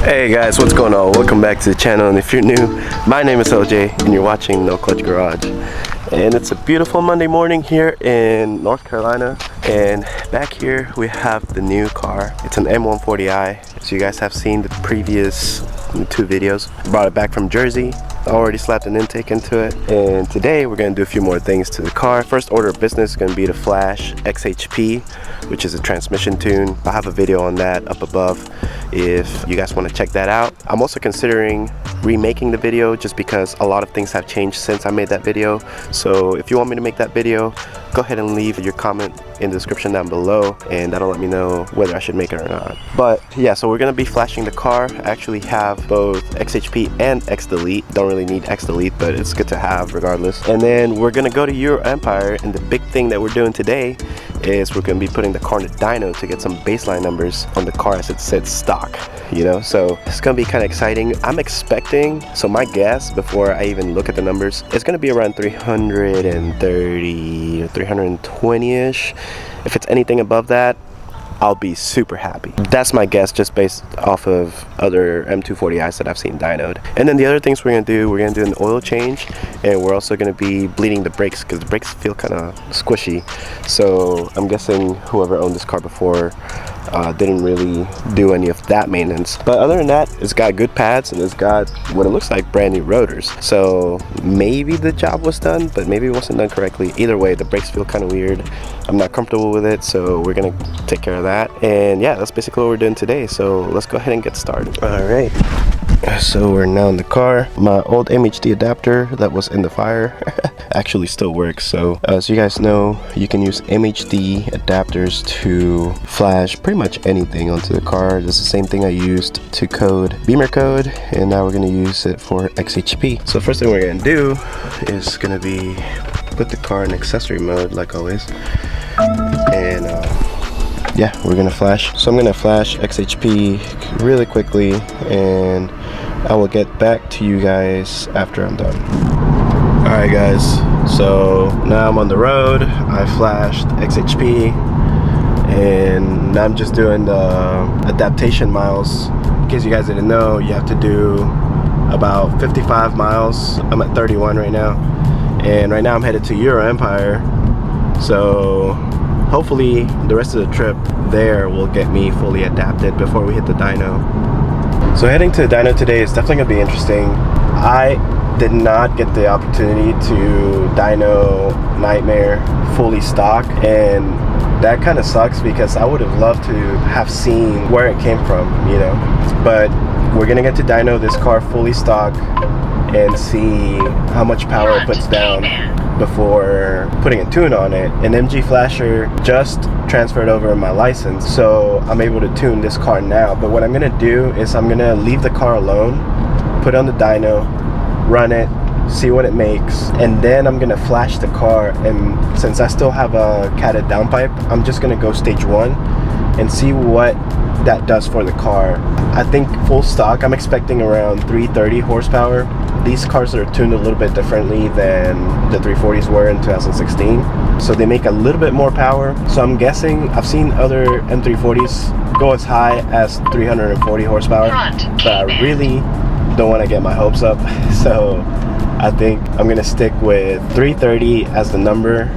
Hey guys, what's going on? Welcome back to the channel, and if you're new, my name is LJ and you're watching NoClutch Garage. And it's a beautiful Monday morning here in North Carolina, and back here we have the new car. It's an M240I. So you guys have seen the previous two videos. Brought it back from Jersey. I already slapped an intake into it, and today we're going to do a few more things to the car. First order of business is going to be to flash XHP, which is a transmission tune. I have a video on that up above if you guys want to check that out. I'm also considering remaking the video just because a lot of things have changed since I made that video. So if you want me to make that video, go ahead and leave your comment in the description down below, and that'll let me know whether I should make it or not. But yeah, so we're going to be flashing the car. I actually have both XHP and X-Delete. Don't really need X-Delete, but it's good to have regardless. And then we're going to go to EuroMpire, and the big thing that we're doing today is we're going to be putting the car in the dyno to get some baseline numbers on the car as it sits stock, you know. So it's going to be kind of exciting. I'm expecting, so my guess before I even look at the numbers, it's going to be around 330 or 320-ish. If it's anything above that, I'll be super happy. That's my guess, just based off of other M240Is that I've seen dynoed. And then the other things we're gonna do an oil change, and we're also gonna be bleeding the brakes because the brakes feel kind of squishy. So I'm guessing whoever owned this car before didn't really do any of that maintenance. But other than that, it's got good pads and it's got what it looks like brand new rotors. So maybe the job was done, but maybe it wasn't done correctly. Either way, the brakes feel kind of weird. I'm not comfortable with it, so we're gonna take care of that. And yeah, that's basically what we're doing today. So let's go ahead and get started. All right. So we're now in the car. My old MHD adapter that was in the fire actually still works. So as you guys know, you can use MHD adapters to flash pretty much anything onto the car. This is the same thing I used to code Beamer code, and now we're going to use it for XHP. So first thing we're going to do is going to be put the car in accessory mode like always, and yeah, we're gonna flash. So I'm gonna flash XHP really quickly, and I will get back to you guys after I'm done. Alright guys, so now I'm on the road. I flashed XHP, and now I'm just doing the adaptation miles. In case you guys didn't know, you have to do about 55 miles. I'm at 31 right now, and right now I'm headed to EuroMpire. So hopefully the rest of the trip there will get me fully adapted before we hit the dyno. So heading to the dyno today is definitely gonna be interesting. I did not get the opportunity to dyno Nightmare fully stock, and that kind of sucks because I would have loved to have seen where it came from, you know. But we're gonna get to dyno this car fully stock and see how much power it puts down before putting a tune on it. An MG Flasher just transferred over my license, so I'm able to tune this car now. But what I'm gonna do is I'm gonna leave the car alone, put on the dyno, run it, see what it makes, and then I'm gonna flash the car. And since I still have a catted downpipe, I'm just gonna go stage 1 and see what that does for the car. I think full stock, I'm expecting around 330 horsepower. These cars are tuned a little bit differently than the 340s were in 2016, so they make a little bit more power. So I'm guessing, I've seen other M340s go as high as 340 horsepower, but I really don't want to get my hopes up. So I think I'm gonna stick with 330 as the number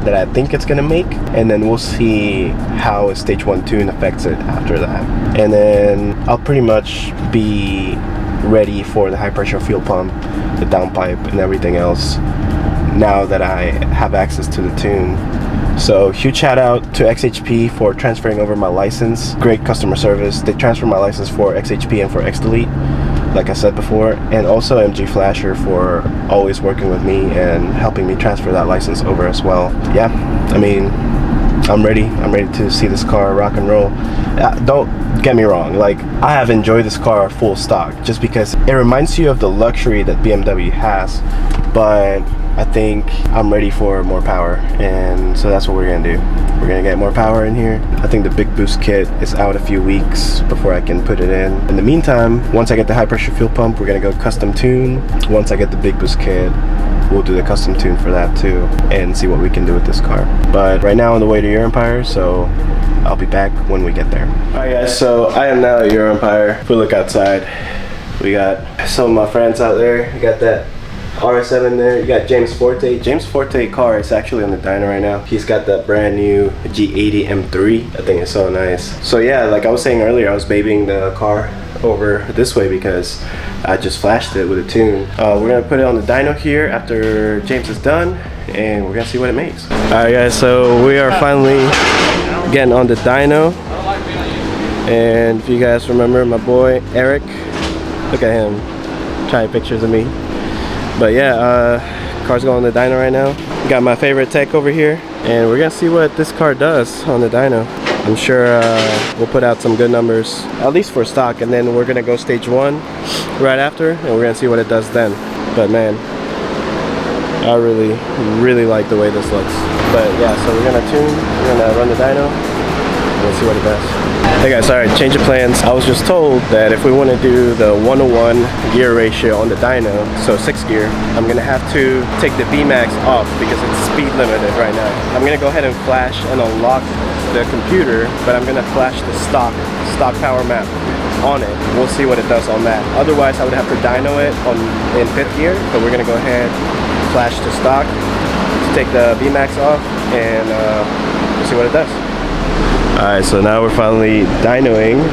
that I think it's gonna make, and then we'll see how a stage 1 tune affects it after that. And then I'll pretty much be ready for the high pressure fuel pump, the downpipe, and everything else now that I have access to the tune. So huge shout out to XHP for transferring over my license. Great customer service. They transferred my license for XHP and for X-Delete, like I said before, and also MG Flasher for always working with me and helping me transfer that license over as well. Yeah, I mean, I'm ready to see this car rock and roll. Don't get me wrong, like, I have enjoyed this car full stock just because it reminds you of the luxury that BMW has, but I think I'm ready for more power, and so that's what we're gonna do. We're gonna get more power in here. I think the big boost kit is out a few weeks before I can put it in. In the meantime, once I get the high pressure fuel pump, we're gonna go custom tune. Once I get the big boost kit, we'll do the custom tune for that too and see what we can do with this car. But right now on the way to EuroMpire, so I'll be back when we get there. Alright guys, so I am now at EuroMpire. If we look outside, we got some of my friends out there. You got that R7 there. You got James Forte. James Forte car is actually on the dyno right now. He's got that brand new G80 M3. I think it's so nice. So yeah, like I was saying earlier, I was babying the car over this way because I just flashed it with a tune. We're gonna put it on the dyno here after James is done, and we're gonna see what it makes. Alright guys, so we are finally getting on the dyno. And if you guys remember my boy Eric, look at him trying pictures of me. But yeah, car's going on the dyno right now. Got my favorite tech over here, and we're gonna see what this car does on the dyno. I'm sure we'll put out some good numbers, at least for stock, and then we're gonna go stage 1 right after, and we're gonna see what it does then. But man, I really like the way this looks. But yeah, so we're gonna tune, we're gonna run the dyno, and we'll see what it does. Hey guys, sorry, change of plans. I was just told that if we want to do the 1:1 gear ratio on the dyno, so 6 gear, I'm gonna have to take the VMAX off because it's speed limited right now. I'm gonna go ahead and flash and unlock the computer, but I'm gonna flash the stock power map on it. We'll see what it does on that. Otherwise, I would have to dyno it in 5th gear, but we're gonna go ahead, flash to stock, take the VMAX off, and we'll see what it does. Alright, so now we're finally dynoing.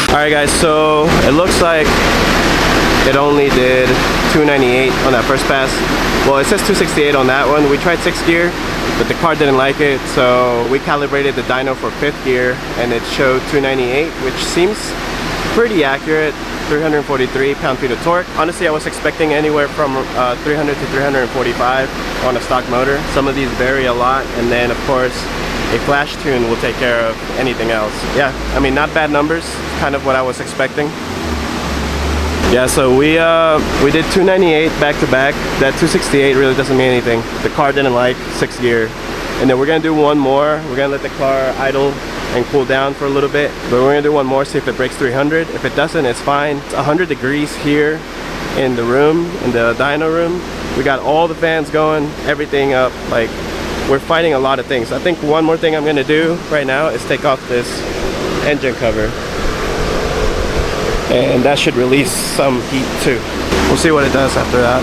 Alright guys, so it looks like it only did 298 on that first pass. Well, it says 268 on that one. We tried 6th gear, but the car didn't like it, so we calibrated the dyno for 5th gear, and it showed 298, which seems pretty accurate. 343 pound-feet of torque. Honestly, I was expecting anywhere from 300 to 345 on a stock motor. Some of these vary a lot, and then of course a flash tune will take care of anything else. Yeah, I mean, not bad numbers, kind of what I was expecting. Yeah, so we did 298 back to back. That 268 really doesn't mean anything. The car didn't like 6th gear. And then we're gonna do one more. We're gonna let the car idle and cool down for a little bit, but we're gonna do one more, see if it breaks 300. If it doesn't, it's fine. It's 100 degrees here in the room, in the dyno room. We got all the fans going, everything up. Like, we're fighting a lot of things. I think one more thing I'm gonna do right now is take off this engine cover, and that should release some heat too. We'll see what it does after that.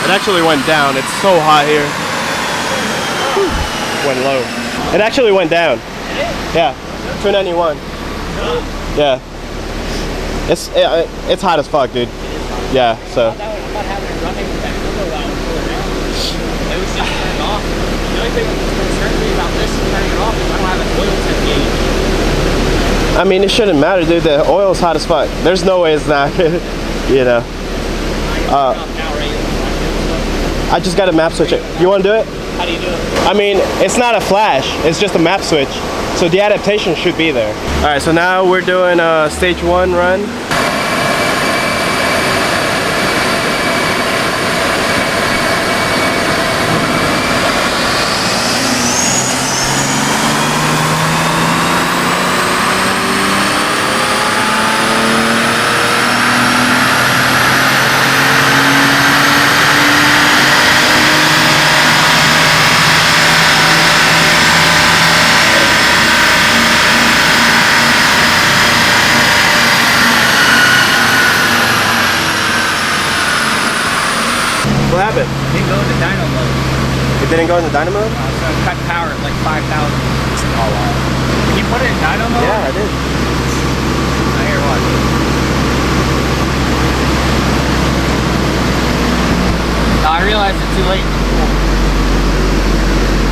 It actually went down. It's so hot here. Whew. Went low. It actually went down. Yeah, 291. Yeah. It's hot as fuck, dude. Yeah, so. I mean, it shouldn't matter, dude. The oil's hot as fuck. There's no way it's not. You know. I just got a map switch. You want to do it? How do you do it? I mean, it's not a flash. It's just a map switch. So the adaptation should be there. All right, so now we're doing a stage 1 run. What happened? It didn't go into dyno mode. It didn't go into dyno mode? So it cut power at like 5,000. Oh wow. Did you put it in dyno mode? Yeah, I did. I hear realized it too late.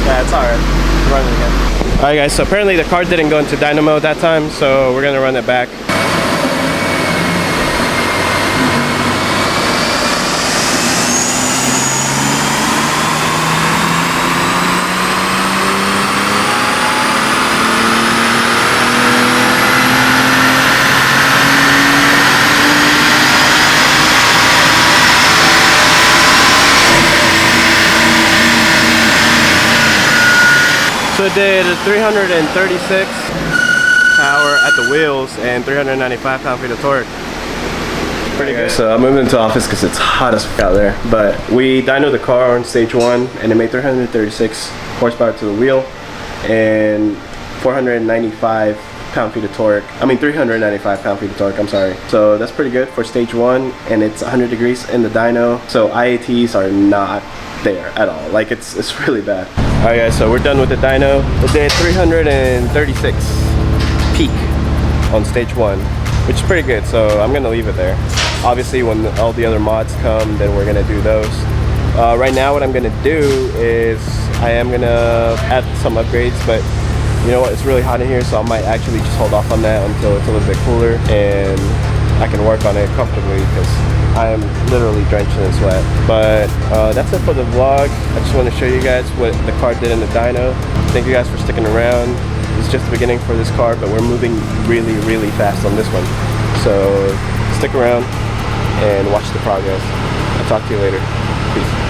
Yeah, it's alright. Run it again. Alright guys, so apparently the car didn't go into dyno mode that time, so we're gonna run it back. So it did 336 power at the wheels and 395 pound-feet of torque. Pretty good. So I'm moving into office because it's hot as fuck out there. But we dynoed the car on stage 1 and it made 336 horsepower to the wheel and 495 pound-feet of torque. I mean 395 pound-feet of torque, I'm sorry. So that's pretty good for stage 1, and it's 100 degrees in the dyno. So IATs are not there at all. Like it's really bad. Alright guys, so we're done with the dyno. It did 336 peak on stage 1, which is pretty good, so I'm gonna leave it there. Obviously when all the other mods come, then we're gonna do those. Right now what I'm gonna do is I am gonna add some upgrades, but you know what, it's really hot in here, so I might actually just hold off on that until it's a little bit cooler and I can work on it comfortably, because I am literally drenched in sweat. But that's it for the vlog. I just want to show you guys what the car did in the dyno. Thank you guys for sticking around. It's just the beginning for this car, but we're moving really, really fast on this one. So stick around and watch the progress. I'll talk to you later. Peace.